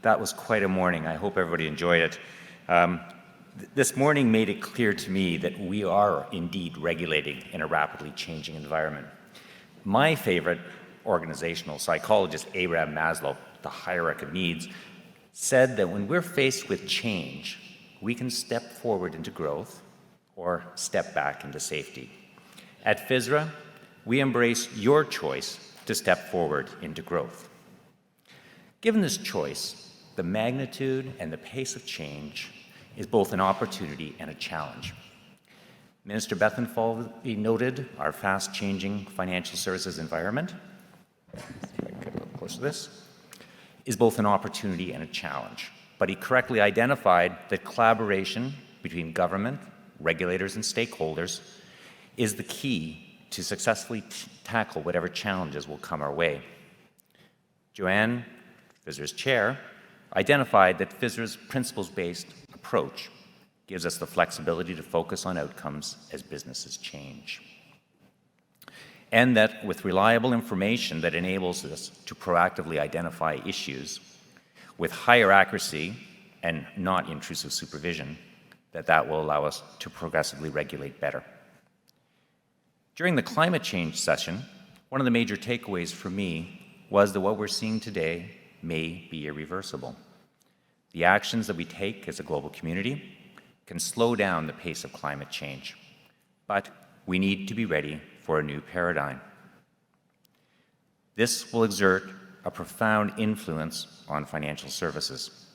That was quite a morning. I hope everybody enjoyed it. This morning made it clear to me that we are indeed regulating in a rapidly changing environment. My favorite organizational psychologist, Abraham Maslow, the hierarchy of needs, said that when we're faced with change, we can step forward into growth or step back into safety. At FSRA, we embrace your choice to step forward into growth. Given this choice, the magnitude and the pace of change is both an opportunity and a challenge. Minister Bethlenfalvy noted our fast-changing financial services environment, if I can get a little close to this, is both an opportunity and a challenge. But he correctly identified that collaboration between government, regulators, and stakeholders is the key to successfully tackle whatever challenges will come our way. Joanne, FSRA's chair, identified that FSRA's principles-based approach gives us the flexibility to focus on outcomes as businesses change. And that with reliable information that enables us to proactively identify issues with higher accuracy and not intrusive supervision, that will allow us to progressively regulate better. During the climate change session, one of the major takeaways for me was that what we're seeing today may be irreversible. The actions that we take as a global community can slow down the pace of climate change, but we need to be ready for a new paradigm. This will exert a profound influence on financial services,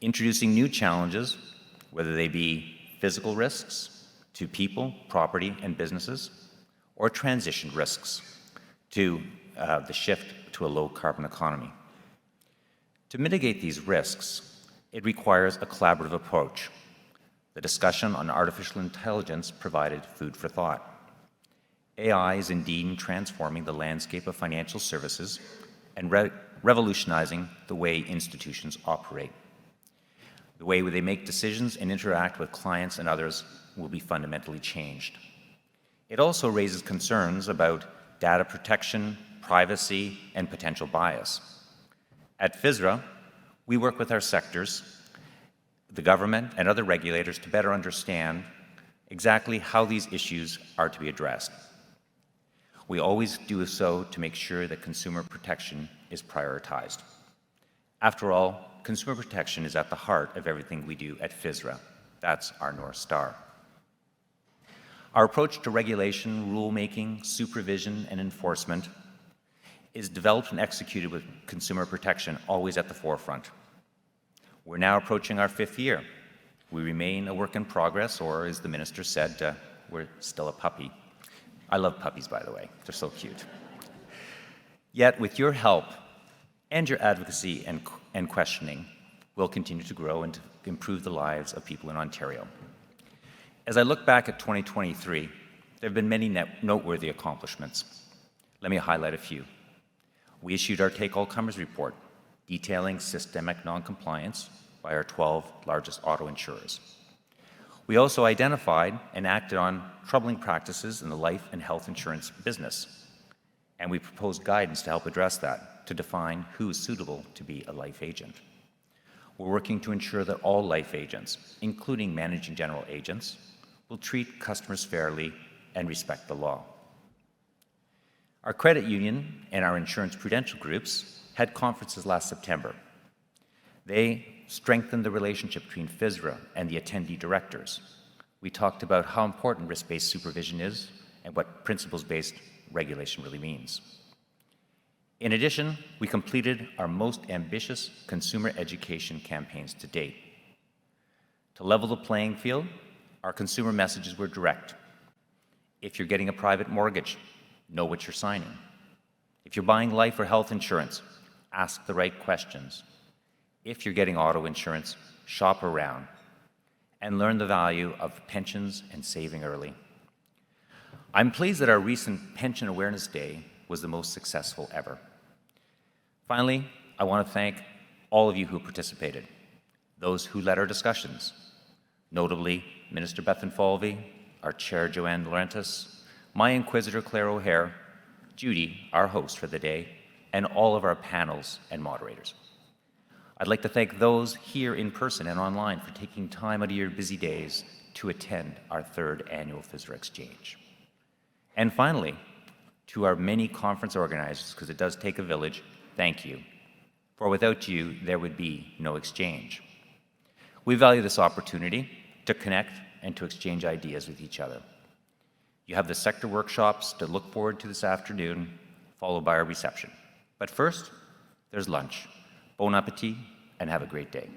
introducing new challenges, whether they be physical risks to people, property, and businesses, or transition risks to the shift to a low-carbon economy. To mitigate these risks, it requires a collaborative approach. The discussion on artificial intelligence provided food for thought. AI is indeed transforming the landscape of financial services and revolutionizing the way institutions operate. The way they make decisions and interact with clients and others will be fundamentally changed. It also raises concerns about data protection, privacy, and potential bias. At FSRA, we work with our sectors, the government, and other regulators to better understand exactly how these issues are to be addressed. We always do so to make sure that consumer protection is prioritized. After all, consumer protection is at the heart of everything we do at FSRA. That's our North Star. Our approach to regulation, rulemaking, supervision, and enforcement is developed and executed with consumer protection always at the forefront. We're now approaching our 5th year. We remain a work in progress, or as the minister said, we're still a puppy. I love puppies, by the way. They're so cute. Yet, with your help and your advocacy and questioning, we'll continue to grow and to improve the lives of people in Ontario. As I look back at 2023, there have been many noteworthy accomplishments. Let me highlight a few. We issued our Take All Comers report, detailing systemic noncompliance by our 12 largest auto insurers. We also identified and acted on troubling practices in the life and health insurance business, and we proposed guidance to help address that, to define who is suitable to be a life agent. We're working to ensure that all life agents, including managing general agents, will treat customers fairly and respect the law. Our credit union and our insurance prudential groups had conferences last September. They strengthened the relationship between FSRA and the attendee directors. We talked about how important risk-based supervision is and what principles-based regulation really means. In addition, we completed our most ambitious consumer education campaigns to date. To level the playing field, our consumer messages were direct. If you're getting a private mortgage, know what you're signing. If you're buying life or health insurance, ask the right questions. If you're getting auto insurance, shop around and learn the value of pensions and saving early. I'm pleased that our recent Pension Awareness Day was the most successful ever. Finally, I want to thank all of you who participated, those who led our discussions, notably Minister Bethlenfalvy, our Chair Joanne Laurentis, my Inquisitor Claire O'Hare, Judy, our host for the day, and all of our panels and moderators. I'd like to thank those here in person and online for taking time out of your busy days to attend our third annual FISRA Exchange. And finally, to our many conference organizers, because it does take a village, thank you. For without you, there would be no exchange. We value this opportunity to connect and to exchange ideas with each other. You have the sector workshops to look forward to this afternoon, followed by our reception. But first, there's lunch. Bon appetit, and have a great day.